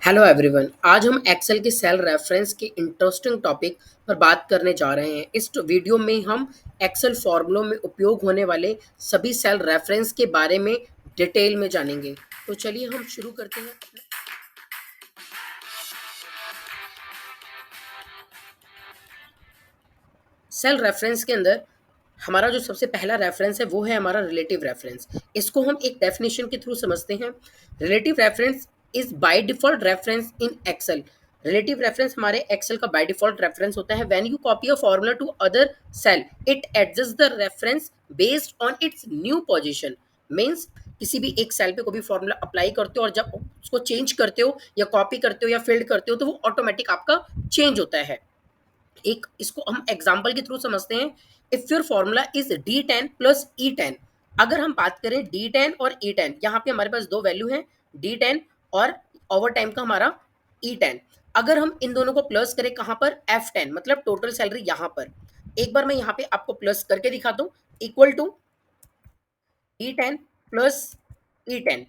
Hello everyone. आज हम Excel के सेल रेफरेंस के इंटरेस्टिंग टॉपिक पर बात करने जा रहे हैं। इस वीडियो में हम एक्सेल फॉर्मूलों में उपयोग होने वाले सभी सेल रेफरेंस के बारे में डिटेल में जानेंगे। तो चलिए हम शुरू करते हैं। सेल रेफरेंस के अंदर हमारा जो सबसे पहला रेफरेंस है वो है हमारा रिलेटिव रेफरेंस। इसको हम एक डेफिनेशन के थ्रू समझते हैं। Relative reference is by default reference in Excel. Relative reference हमारे एक्सेल का बाय डिफॉल्ट रेफरेंस होता है। When you copy a formula to other cell it adjust the reference based on its new position. Means किसी भी एक cell पे कोई भी फॉर्मूला अप्लाई करते हो और जब उसको चेंज करते हो या कॉपी करते हो या फिल्ड करते हो तो वो ऑटोमेटिक आपका चेंज होता है। एक इसको हम एग्जाम्पल के थ्रू समझते हैं। If your formula is D10 plus E10। अगर हम बात करें D10 और E10, यहाँ पे हमारे पास दो वैल्यू हैं, D10 और ओवर टाइम का हमारा E10। अगर हम इन दोनों को प्लस करें कहाँ पर, F10 मतलब टोटल सैलरी यहाँ पर। एक बार मैं यहाँ पे आपको प्लस करके दिखा दूँ। Equal to D10 plus E10।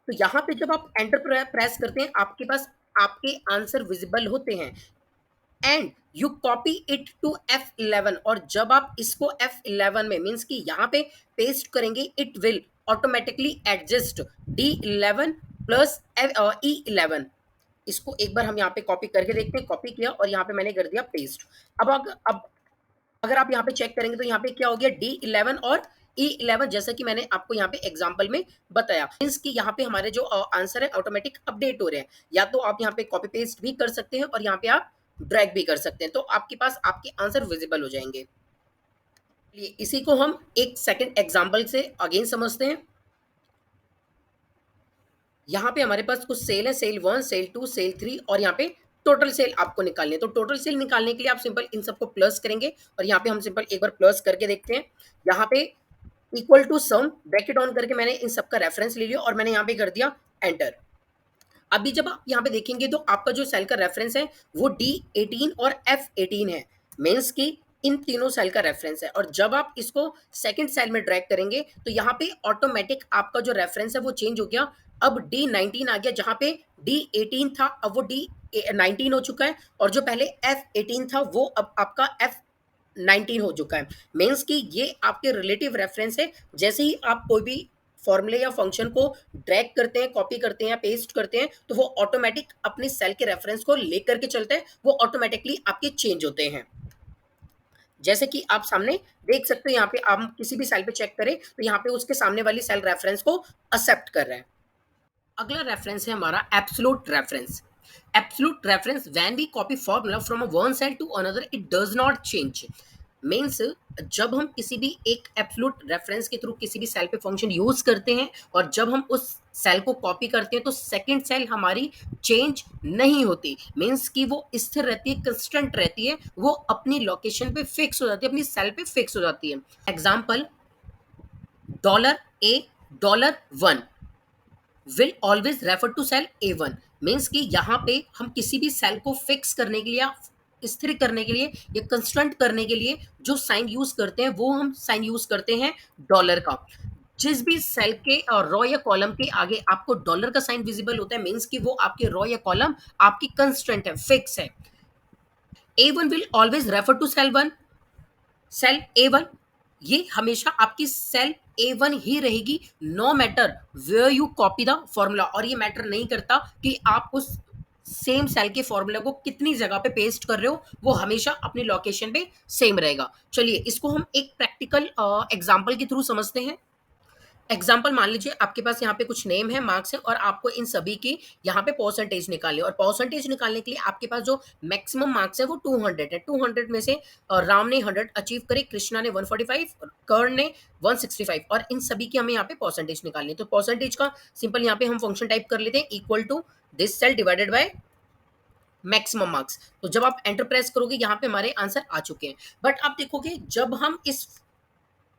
तो यहाँ पे जब आप एंटर प्रेस करते हैं आपके पास आपके आंसर विजिबल होते हैं and you copy it to F11। और जब आप इसको F11 में मीन्स कि यहाँ पे पेस्ट करेंगे it will automatically adjust D11 plus E11। इसको एक बार हम यहाँ पे कॉपी करके देखते हैं। कॉपी किया और यहाँ पे मैंने कर दिया पेस्ट। अब अगर आप यहाँ पे चेक करेंगे तो यहाँ पे क्या हो गया, D11 और E11 जैसा कि मैंने आपको यहाँ पे एग्जांपल में बताया। मीन्स कि यहाँ पे हमारे जो आंसर है ऑटोमेटिक अपडेट हो रहे हैं। या तो आप यहाँ पे कॉपी पेस्ट भी कर सकते हैं और यहाँ पे आप ड्रैग भी कर सकते हैं, तो आपके पास आपके आंसर विजिबल हो जाएंगे। चलिए इसी को हम एक सेकंड एग्जांपल से अगेन समझते हैं। यहाँ पे हमारे पास कुछ सेल है, सेल 1, सेल 2, सेल 3 और यहाँ पे टोटल सेल आपको निकालने हैं। तो टोटल सेल निकालने के लिए आप सिंपल इन सबको प्लस करेंगे और यहाँ पे हम सिंपल एक बार प्लस करके देखते हैं। यहाँ पे equal to sum bracket on करके मैंने इन सबका रेफरेंस ले लिया और मैंने यहाँ पे कर दिया एंटर। अभी जब आप यहाँ पे देखेंगे तो आपका जो सेल का रेफरेंस है वो D18 और F18 है। मीन्स की इन तीनों सेल का रेफरेंस है। और जब आप इसको सेकंड सेल में ड्रैग करेंगे तो यहाँ पे ऑटोमेटिक आपका जो रेफरेंस है वो चेंज हो गया। अब D19 आ गया, जहाँ पे D18 था अब वो D19 हो चुका है और जो पहले F18 था वो अब आपका F19 हो चुका है। मीन्स कि ये आपके रिलेटिव रेफरेंस है। जैसे ही आप कोई भी फॉर्मूले या फंक्शन को ड्रैग करते हैं, कॉपी करते हैं या पेस्ट करते हैं तो वो ऑटोमेटिक अपने सेल के रेफरेंस को लेकर के चलते हैं, वो ऑटोमेटिकली आपके चेंज होते हैं। जैसे कि आप सामने देख सकते हो, यहाँ पे आप किसी भी सेल पे चेक करें तो यहाँ पे उसके सामने वाली सेल रेफरेंस को एक्सेप्ट कर रहे हैं। अगला रेफरेंस है हमारा absolute reference. Absolute reference when we copy formula from one cell to another it does not change. Means जब हम किसी भी एक एब्सोल्यूट रेफरेंस के थ्रू किसी भी सेल पे फंक्शन यूज करते हैं और जब हम उस सेल को कॉपी करते हैं तो सेकंड सेल हमारी चेंज नहीं होती। मीन्स कि वो स्थिर रहती है, कंस्टेंट रहती है, वो अपनी लोकेशन पे फिक्स हो जाती है, अपनी सेल पे फिक्स हो जाती है। Example $A $1 will always refer to cell A1। Means कि यहाँ पे हम किसी भी सेल को फिक्स करने के लिए या स्थिर करने के लिए या कंस्टेंट करने के लिए जो साइन यूज करते हैं वो हम साइन यूज करते हैं डॉलर का। जिस भी सेल के रो या कॉलम के आगे आपको डॉलर का साइन विजिबल होता है मीन्स कि वो आपके रो या कॉलम आपकी कंस्टेंट है, फिक्स है। A1 will always refer to cell A1। ये हमेशा आपकी सेल A1 ही रहेगी, no matter where you copy the formula. और ये मैटर नहीं करता कि आप उस सेम सेल के फॉर्मूला को कितनी जगह पे पेस्ट कर रहे हो, वो हमेशा अपनी लोकेशन पे सेम रहेगा। चलिए इसको हम एक प्रैक्टिकल एग्जांपल के थ्रू समझते हैं। एग्जाम्पल मान लीजिए आपके पास यहाँ पे कुछ नेम है, मार्क्स है और आपको इन सभी की यहाँ पे परसेंटेज निकालनी है। और परसेंटेज निकालने के लिए आपके पास जो मैक्सिमम मार्क्स है वो 200 है। 200 में से राम ने 100 अचीव करे, कृष्णा ने 145, कर्ण ने 165 और इन सभी की हमें यहाँ पे परसेंटेज निकालनी है। तो परसेंटेज का सिंपल यहाँ पे हम फंक्शन टाइप कर लेते हैं, equal to this cell divided by maximum marks. तो जब आप एंटर प्रेस करोगे यहाँ पे हमारे आंसर आ चुके हैं। बट आप देखोगे जब हम इस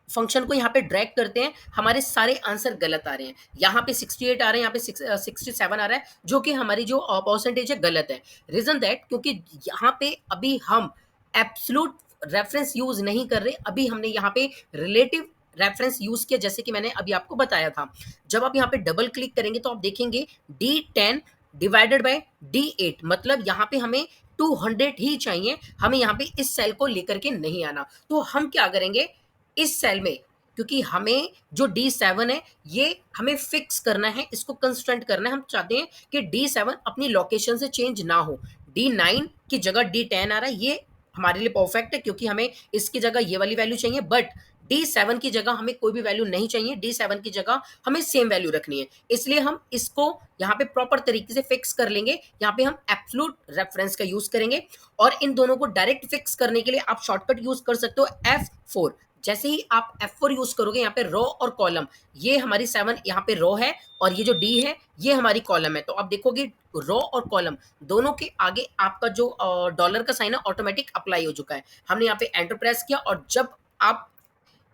फंक्शन को यहाँ पे ड्रैग करते हैं हमारे सारे आंसर गलत आ रहे हैं। यहाँ पे 68 आ रहे हैं, यहाँ पे 67 आ रहा है, जो कि हमारी जो परसेंटेज है गलत है। रीजन दैट क्योंकि यहाँ पे अभी हम एब्सोल्यूट रेफरेंस यूज नहीं कर रहे, अभी हमने यहाँ पे रिलेटिव रेफरेंस यूज किया, जैसे कि मैंने अभी आपको बताया था। जब आप यहाँ पे डबल क्लिक करेंगे तो आप देखेंगे D10 डिवाइडेड बाय D8, मतलब यहाँ पे हमें 200 ही चाहिए, हमें यहाँ पे इस सेल को लेकर के नहीं आना। तो हम क्या करेंगे इस सेल में, क्योंकि हमें जो D7 है ये हमें फिक्स करना है, इसको कंस्टेंट करना है। हम चाहते हैं कि D7 अपनी लोकेशन से चेंज ना हो। D9 की जगह D10 आ रहा है, ये हमारे लिए परफेक्ट है क्योंकि हमें इसकी जगह ये वाली वैल्यू चाहिए। बट D7 की जगह हमें कोई भी वैल्यू नहीं चाहिए, D7 की जगह हमें सेम वैल्यू रखनी है, इसलिए हम इसको यहाँ पे प्रॉपर तरीके से फिक्स कर लेंगे। यहाँ पे हम एब्सोल्यूट रेफरेंस का यूज करेंगे और इन दोनों को डायरेक्ट फिक्स करने के लिए आप शॉर्टकट यूज कर सकते हो F4। जैसे ही आप F4 यूज करोगे, यहाँ पे रो और कॉलम, ये हमारी 7 यहाँ पे रो है और ये जो D है ये हमारी कॉलम है। तो आप देखोगे रो और कॉलम दोनों के आगे आपका जो डॉलर का साइन है ऑटोमेटिक अप्लाई हो चुका है। हमने यहाँ पे एंटर प्रेस किया और जब आप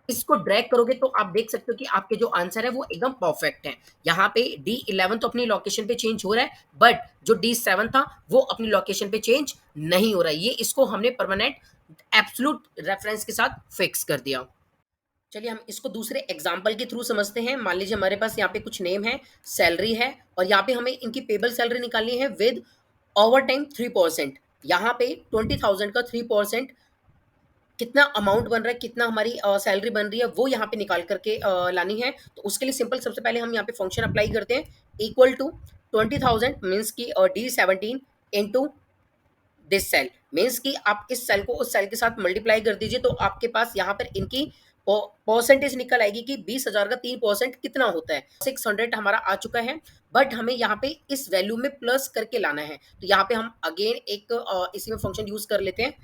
इसको ड्रैग करोगे तो आप देख सकते हो कि आपके जो आंसर है वो एकदम परफेक्ट है। यहाँ पे D11 तो अपनी लोकेशन पे चेंज हो रहा है, बट जो D7 था वो अपनी लोकेशन पे चेंज नहीं हो रहा है। ये इसको हमने परमानेंट एब्सोल्यूट रेफरेंस के साथ फिक्स कर दिया। चलिए हम इसको दूसरे एग्जाम्पल के थ्रू समझते हैं। मान लीजिए हमारे पास यहाँ पे कुछ नेम है, सैलरी है और यहाँ पे हमें इनकी पेबल सैलरी निकालनी है विद ओवर टाइम 3%। यहाँ पे 20,000 का 3% कितना अमाउंट बन रहा है, कितना हमारी सैलरी बन रही है, वो यहाँ पे निकाल करके लानी है। तो उसके लिए सिंपल सबसे पहले हम यहाँ पे फंक्शन अप्लाई करते हैं, इक्वल टू 20,000 मीन्स की D17 into this cell, means कि आप इस सेल को उस सेल के साथ मल्टीप्लाई कर दीजिए तो आपके पास यहाँ पर इनकी परसेंटेज निकल आएगी कि 20,000 का 3% कितना होता है। 600 हमारा आ चुका है, बट हमें यहाँ पे इस वैल्यू में प्लस करके लाना है। तो यहाँ पे हम अगेन एक इसी में फंक्शन यूज कर लेते हैं,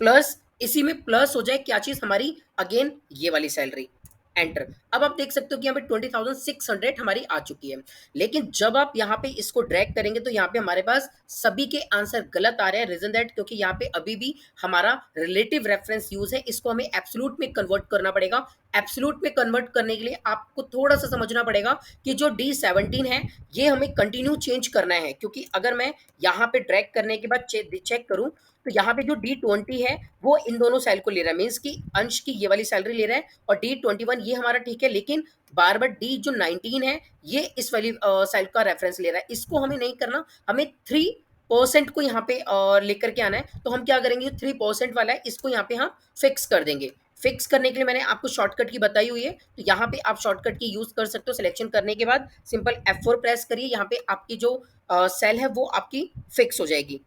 प्लस, इसी में प्लस हो जाए क्या चीज हमारी, अगेन ये वाली सैलरी, एंटर। अब आप देख सकते हो कि यहाँ पे 20,600 हमारी आ चुकी है। लेकिन जब आप यहाँ पे इसको ड्रैग करेंगे तो यहाँ पे हमारे पास सभी के आंसर गलत आ रहे हैं। रीजन दैट क्योंकि यहाँ पे अभी भी हमारा रिलेटिव रेफरेंस यूज है, इसको हमें एब्सोल्यूट में कन्वर्ट करना पड़ेगा। एब्सोल्यूट में कन्वर्ट करने के लिए आपको थोड़ा सा समझना पड़ेगा कि जो D17 है ये हमें कंटिन्यू चेंज करना है, क्योंकि अगर मैं यहाँ पे ड्रैग करने के बाद चेक करूँ तो यहाँ पे जो D20 है वो इन दोनों सेल को ले रहा है, मीन्स कि अंश की ये वाली सैलरी ले रहा है और D21 ये हमारा ठीक है, लेकिन बार बार D जो 19 है ये इस वाली सेल का रेफरेंस ले रहा है। इसको हमें नहीं करना, हमें 3% को यहाँ पे लेकर के आना है। तो हम क्या करेंगे, 3% वाला है इसको यहाँ पे हम फिक्स कर देंगे। फिक्स करने के लिए मैंने आपको शॉर्टकट की बताई हुई है, तो यहाँ पे आप शॉर्टकट की यूज कर सकते हो। सिलेक्शन करने के बाद सिंपल F4 प्रेस करिए, यहाँ पे आपकी जो सेल है वो आपकी फिक्स हो जाएगी,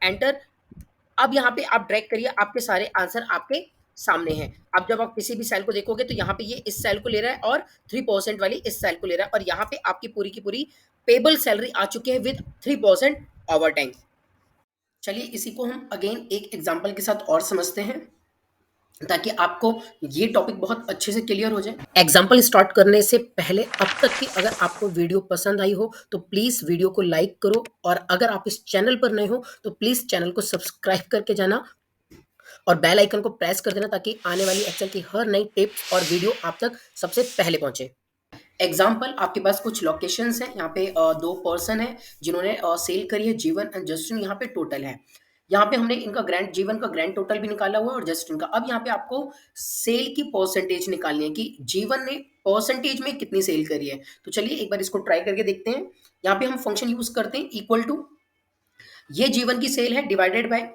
एंटर। अब यहाँ पे आप ड्रैग करिए, आपके सारे आंसर आपके सामने हैं। अब जब आप किसी भी सेल को देखोगे तो यहाँ पे ये इस सेल को ले रहा है और 3% वाली इस सेल को ले रहा है और यहाँ पे आपकी पूरी की पूरी पेबल सैलरी आ चुकी है विद 3% ओवर टाइम। चलिए इसी को हम अगेन एक एग्जांपल के साथ और समझते हैं ताकि आपको ये टॉपिक बहुत अच्छे से क्लियर हो जाए। एग्जाम्पल स्टार्ट करने से पहले अब तक की अगर आपको वीडियो पसंद आई हो तो प्लीज़ वीडियो को लाइक करो और अगर आप इस चैनल पर नए हो तो प्लीज़ चैनल को सब्सक्राइब करके जाना और बेल आइकन को प्रेस कर देना ताकि आने वाली एक्सेल की हर नई टिप्स और वीडियो आप तक सबसे पहले पहुंचे। एग्जाम्पल, आपके पास कुछ लोकेशंस हैं, यहाँ पे दो पर्सन है जिन्होंने सेल करी है, जीवन एंड जस्टिन। यहाँ पे टोटल है, यहाँ पे हमने इनका ग्रैंड, जीवन का ग्रैंड टोटल भी निकाला हुआ है और जस्टिन का। अब यहाँ पे आपको सेल की परसेंटेज निकालनी है कि जीवन ने परसेंटेज में कितनी सेल करी है। तो चलिए एक बार इसको ट्राई करके देखते हैं। यहाँ पे हम फंक्शन यूज करते हैं इक्वल टू, ये जीवन की सेल है डिवाइडेड बाय,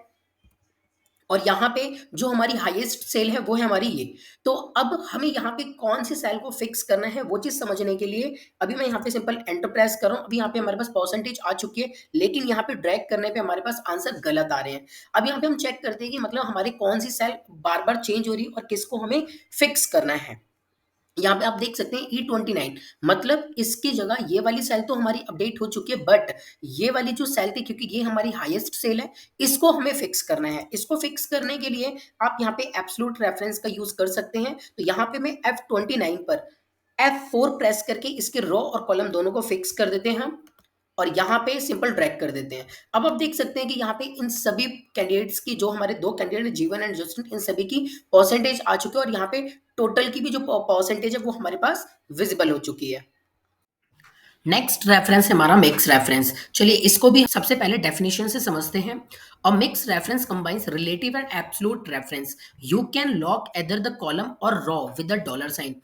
और यहाँ पे जो हमारी हाईएस्ट सेल है वो है हमारी ये। तो अब हमें यहाँ पे कौन सी सेल को फिक्स करना है वो चीज समझने के लिए अभी मैं यहाँ पे सिंपल एंटर प्रेस कर रहा हूँ। अभी यहाँ पे हमारे पास परसेंटेज आ चुकी है, लेकिन यहाँ पे ड्रैग करने पे हमारे पास आंसर गलत आ रहे हैं। अब यहाँ पे हम चेक करते हैं कि मतलब हमारी कौन सी सेल बार बार चेंज हो रही है और किसको हमें फिक्स करना है। यहाँ पे आप देख सकते हैं E29, मतलब इसकी जगह ये वाली सेल तो हमारी अपडेट हो चुकी है, बट ये वाली जो सेल थी क्योंकि ये हमारी हाईएस्ट सेल है, इसको हमें फिक्स करना है। इसको फिक्स करने के लिए आप यहाँ पे एब्सोल्यूट रेफरेंस का यूज कर सकते हैं। तो यहाँ पे मैं F29 पर F4 प्रेस करके इसके रो और कॉलम दोनों को फिक्स कर देते हैं हम, और यहाँ पे सिंपल ड्रैग कर देते हैं। अब आप देख सकते हैं कि यहाँ पे इन सभी कैंडिडेट्स की, जो हमारे दो कैंडिडेट जीवन एंड जस्टिन, इन सभी की परसेंटेज आ चुकी है और यहाँ पे टोटल की भी जो परसेंटेज है वो हमारे पास विजिबल हो चुकी है। नेक्स्ट रेफरेंस है हमारा मिक्स रेफरेंस। चलिए इसको भी सबसे पहले डेफिनेशन से समझते हैं। A mix reference combines relative and absolute reference, you can lock either the column और row with the dollar sign.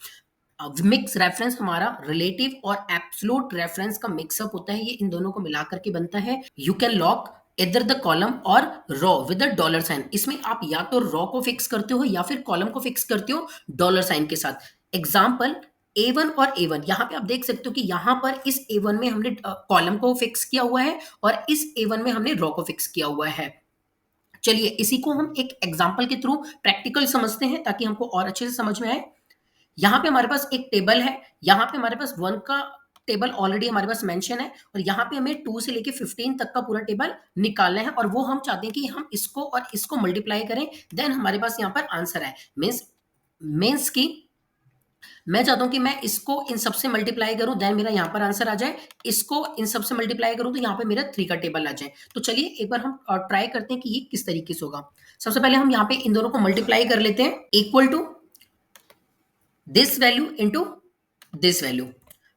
Mix reference हमारा रिलेटिव और एब्सोल्यूट रेफरेंस का मिक्सअप होता है, ये इन दोनों को मिला करके बनता है। यू कैन लॉक इधर द कॉलम और row with the dollar sign. इसमें आप या तो रॉ को फिक्स करते हो या फिर कॉलम को फिक्स करते हो डॉलर साइन के साथ। एग्जाम्पल A1 और A1, यहाँ पे आप देख सकते हो कि यहाँ पर इस A1 में हमने कॉलम को फिक्स किया हुआ है और इस A1 में हमने रॉ को फिक्स किया हुआ है। चलिए इसी को हम एक एग्जाम्पल के थ्रू प्रैक्टिकल समझते हैं ताकि हमको और अच्छे से समझ में आए। यहाँ पे हमारे पास एक टेबल है, यहाँ पे हमारे पास 1 का टेबल ऑलरेडी हमारे पास मेंशन है और यहाँ पे हमें 2 से लेके 15 तक का पूरा टेबल निकालना है और वो हम चाहते हैं कि हम इसको और इसको मल्टीप्लाई करें, देन हमारे पास यहाँ पर आंसर आए। मीन्स की मैं चाहता हूँ कि मैं इसको इन सबसे मल्टीप्लाई करूँ, देन मेरा यहाँ पर आंसर आ जाए। इसको इन सबसे मल्टीप्लाई करूँ तो यहाँ पे मेरा 3 का टेबल आ जाए। तो चलिए एक बार हम ट्राई करते हैं कि ये किस तरीके से होगा। सबसे पहले हम यहाँ पे इन दोनों को मल्टीप्लाई कर लेते हैं। Equal to this value into this value.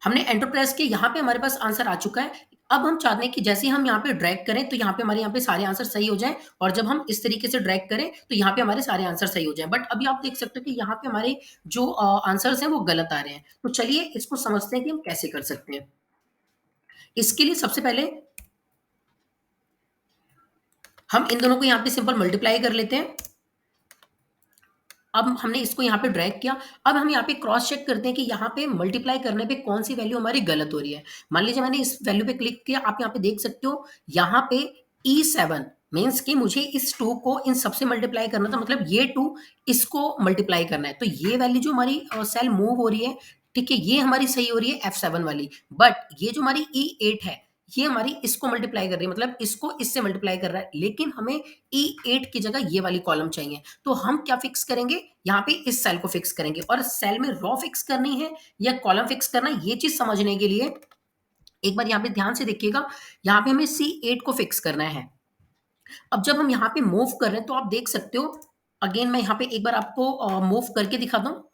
हमने एंटर प्रेस किया, यहाँ पे हमारे पास आंसर आ चुका है। अब हम चाहते हैं कि जैसे हम यहाँ पे ड्रैग करें तो यहाँ पे हमारे यहाँ पे सारे आंसर सही हो जाएं और जब हम इस तरीके से ड्रैग करें तो यहाँ पे हमारे सारे आंसर सही हो जाएं। बट अभी आप देख सकते हो कि यहाँ पे हमारे जो आंसर्स हैं वो गलत आ रहे हैं। तो चलिए इसको समझते हैं कि हम कैसे कर सकते हैं। इसके लिए सबसे पहले हम इन दोनों को यहाँ पे सिंपल मल्टीप्लाई कर लेते हैं। अब हमने इसको यहाँ पे ड्रैग किया। अब हम यहाँ पे क्रॉस चेक करते हैं कि यहाँ पे मल्टीप्लाई करने पे कौन सी वैल्यू हमारी गलत हो रही है। मान लीजिए मैंने इस वैल्यू पे क्लिक किया, आप यहाँ पे देख सकते हो यहाँ पे E7 मीन्स कि मुझे इस 2 को इन सबसे मल्टीप्लाई करना था, मतलब ये 2 इसको मल्टीप्लाई करना है। तो ये वैल्यू जो हमारी सेल मूव हो रही है, ठीक है, ये हमारी सही हो रही है F7 वाली। बट ये जो हमारी E8 है ये हमारी इसको मल्टीप्लाई कर रही है, मतलब इसको इससे मल्टीप्लाई कर रहा है, लेकिन हमें E8 की जगह ये वाली कॉलम चाहिए। तो हम क्या फिक्स करेंगे, यहाँ पे इस सेल को फिक्स करेंगे और सेल में रॉ फिक्स करनी है या कॉलम फिक्स करना है, ये चीज समझने के लिए एक बार यहाँ पे ध्यान से देखिएगा। यहाँ पे हमें C8 को फिक्स करना है। अब जब हम यहाँ पे मूव कर रहे हैं तो आप देख सकते हो, अगेन मैं यहाँ पे एक बार आपको मूव करके दिखाता हूँ।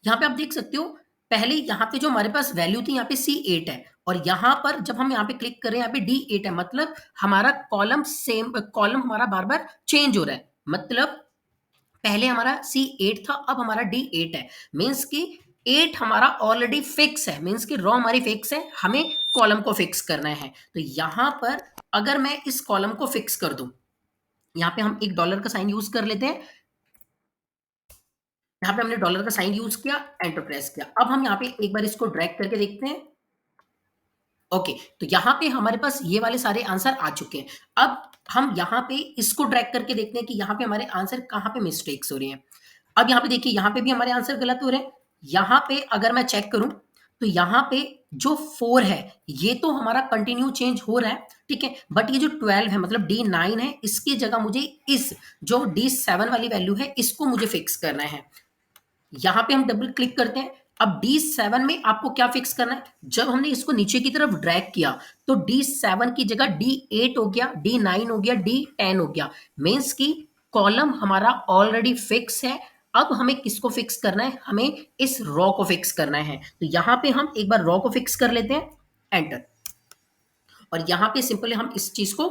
यहाँ पे आप देख सकते हो पहले यहाँ पे जो हमारे पास वैल्यू थी यहाँ पे C8 है और यहाँ पर जब हम यहाँ पे क्लिक करें यहाँ पे D8 है, मतलब हमारा कॉलम हमारा बार बार चेंज हो रहा है। मतलब पहले हमारा C8 था, अब हमारा D8 है। मीन्स की 8 हमारा ऑलरेडी फिक्स है, मीन्स की रॉ हमारी फिक्स है, हमें कॉलम को फिक्स करना है। तो यहाँ पर अगर मैं इस कॉलम को फिक्स कर दूं, यहाँ पे हम एक डॉलर का साइन यूज कर लेते हैं। यहाँ पे हमने डॉलर का साइन यूज किया, एंटर प्रेस किया। अब हम यहाँ पे एक बार इसको ड्रैग करके देखते हैं। ओके, तो यहाँ पे हमारे पास ये वाले सारे आंसर आ चुके हैं। अब हम यहाँ पे इसको ड्रैग करके देखते हैं कि यहाँ पे हमारे आंसर कहाँ पे मिस्टेक्स हो रही हैं। अब यहाँ पे देखिए, यहाँ पे भी हमारे आंसर गलत हो रहे हैं। यहाँ पे अगर मैं चेक करूं तो यहाँ पे जो 4 है ये तो हमारा कंटिन्यू चेंज हो रहा है, ठीक है, बट ये जो 12 है मतलब D9 है, इसकी जगह मुझे इस जो D7 वाली वैल्यू है इसको मुझे फिक्स करना है। यहाँ पे हम डबल क्लिक करते हैं। अब D7 में आपको क्या फिक्स करना है, जब हमने इसको नीचे की तरफ ड्रैग किया तो D7 की जगह D8 हो गया, D9 हो गया, D10 हो गया। मीन्स की कॉलम हमारा ऑलरेडी फिक्स है। अब हमें किसको फिक्स करना है, हमें इस रॉ को फिक्स करना है। तो यहाँ पे हम एक बार रॉ को फिक्स कर लेते हैं, एंटर, और यहाँ पे सिंपली हम इस चीज को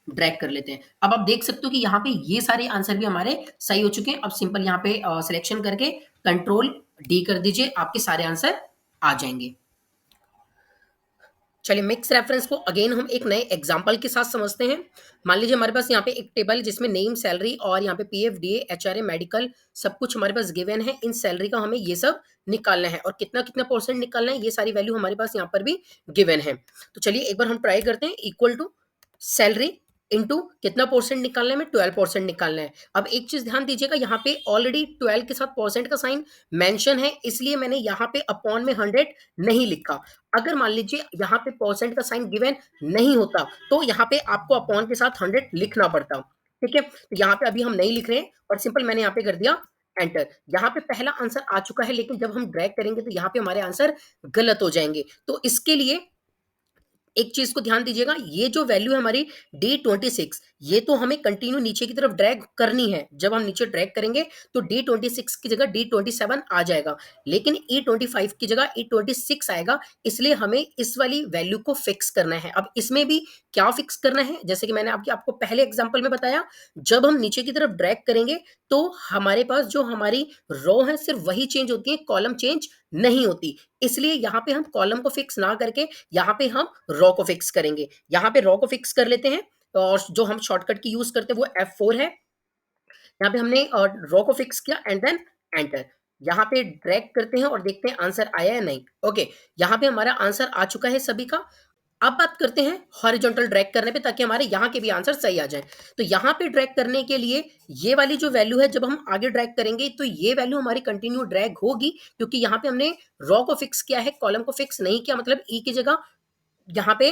ड्रैग कर लेते हैं। अब आप देख सकते हो कि यहाँ पे ये सारे आंसर भी हमारे सही हो चुके हैं। अब सिंपल यहाँ पे सिलेक्शन करके कंट्रोल D कर दीजिए, आपके सारे आंसर आ जाएंगे। चलिए मिक्स रेफरेंस को अगेन हम एक नए एग्जांपल के साथ समझते हैं। मान लीजिए हमारे पास यहाँ पे एक टेबल है जिसमें नेम, सैलरी और यहाँ पे PF, DA, HRA, मेडिकल सब कुछ हमारे पास गिवन है। इन सैलरी का हमें ये सब निकालना है और कितना कितना परसेंट निकालना है, ये सारी वैल्यू हमारे पास यहाँ पर भी गिवन है। तो चलिए एक बार हम ट्राई करते हैं। इक्वल टू सैलरी इंटू कितना परसेंट निकालना है, में 12% निकालना है। अब एक चीज ध्यान दीजिएगा, यहाँ पे ऑलरेडी 12 के साथ परसेंट का साइन मेंशन है, इसलिए मैंने यहाँ पे अपॉन में 100 नहीं लिखा। अगर मान लीजिए यहाँ पे परसेंट का साइन गिवन नहीं होता तो यहाँ पे आपको अपॉन के साथ 100 लिखना पड़ता, ठीक है। तो यहाँ पे अभी हम नहीं लिख रहे हैं और सिंपल मैंने यहाँ पे कर दिया एंटर। यहाँ पे पहला आंसर आ चुका है, लेकिन जब हम ड्रैग करेंगे तो यहाँ पे हमारे आंसर गलत हो जाएंगे। तो इसके लिए एक चीज को ध्यान दीजिएगा, ये जो वैल्यू है हमारी D26, ये तो हमें कंटिन्यू नीचे की तरफ ड्रैग करनी है। जब हम नीचे ड्रैग करेंगे तो D26 की जगह D27 आ जाएगा, लेकिन E25 की जगह E26 आएगा, इसलिए हमें इस वाली वैल्यू को फिक्स करना है। अब इसमें भी क्या फिक्स करना है, जैसे कि मैंने आपको पहले एग्जाम्पल में बताया, जब हम नीचे की तरफ ड्रैग करेंगे तो हमारे पास जो हमारी रो है सिर्फ वही चेंज होती है, कॉलम चेंज नहीं होती। इसलिए यहाँ पे हम कॉलम को फिक्स ना करके यहाँ पे हम रो को फिक्स करेंगे। यहाँ पे रो को फिक्स कर लेते हैं और जो हम शॉर्टकट की यूज़ करते हैं वो F4 है। यहाँ पे हमने रो को फिक्स किया एंड देन एंटर। यहाँ पे ड्रैग करते हैं और देखते हैं आंसर आया या नहीं। ओके, यहाँ पे हमारा आंसर आ चुका है सभी का। अब बात करते हैं हॉरिजॉन्टल ड्रैग करने पे, ताकि हमारे यहाँ के भी आंसर सही आ जाए। तो यहाँ पे ड्रैग करने के लिए ये वाली जो वैल्यू है, जब हम आगे ड्रैग करेंगे तो ये वैल्यू हमारी कंटिन्यू ड्रैग होगी, क्योंकि यहाँ पे हमने रो को फिक्स किया है, कॉलम को फिक्स नहीं किया। मतलब ई की जगह यहाँ पे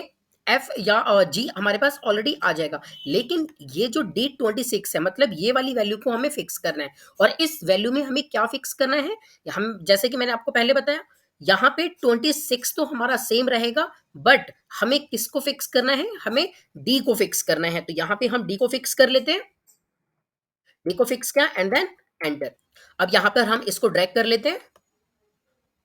एफ या जी हमारे पास ऑलरेडी आ जाएगा। लेकिन ये जो D26 है, मतलब ये वाली वैल्यू को हमें फिक्स करना है। और इस वैल्यू में हमें क्या फिक्स करना है, हम जैसे कि मैंने आपको पहले बताया, यहाँ पे 26 तो हमारा सेम रहेगा, बट हमें किसको फिक्स करना है, हमें डी को फिक्स करना है। तो यहाँ पे हम डी को फिक्स कर लेते हैं। डी को फिक्स किया एंड देन एंटर। अब यहाँ पर हम इसको ड्रैग कर लेते हैं।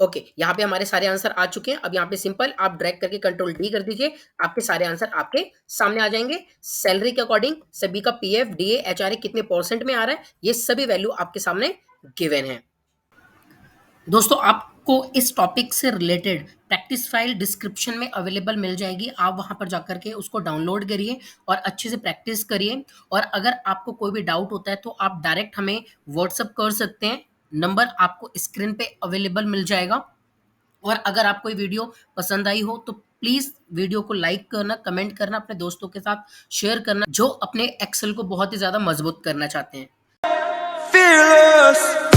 ओके, यहाँ पे हमारे सारे आंसर आ चुके हैं। अब यहाँ पे सिंपल आप ड्रैग करके कंट्रोल डी कर दीजिए, आपके सारे आंसर आपके सामने आ जाएंगे। सैलरी के अकॉर्डिंग सभी का पीएफ, डीए, एचआरए कितने परसेंट में आ रहा है, ये सभी वैल्यू आपके सामने गिवन है। दोस्तों, आपको इस टॉपिक से रिलेटेड प्रैक्टिस फाइल डिस्क्रिप्शन में अवेलेबल मिल जाएगी। आप वहां पर जाकर के उसको डाउनलोड करिए और अच्छे से प्रैक्टिस करिए। और अगर आपको कोई भी डाउट होता है तो आप डायरेक्ट हमें व्हाट्सअप कर सकते हैं। नंबर आपको स्क्रीन पे अवेलेबल मिल जाएगा। और अगर आपको ये वीडियो पसंद आई हो तो प्लीज़ वीडियो को लाइक करना, कमेंट करना, अपने दोस्तों के साथ शेयर करना जो अपने एक्सेल को बहुत ही ज़्यादा मजबूत करना चाहते हैं। Fearless.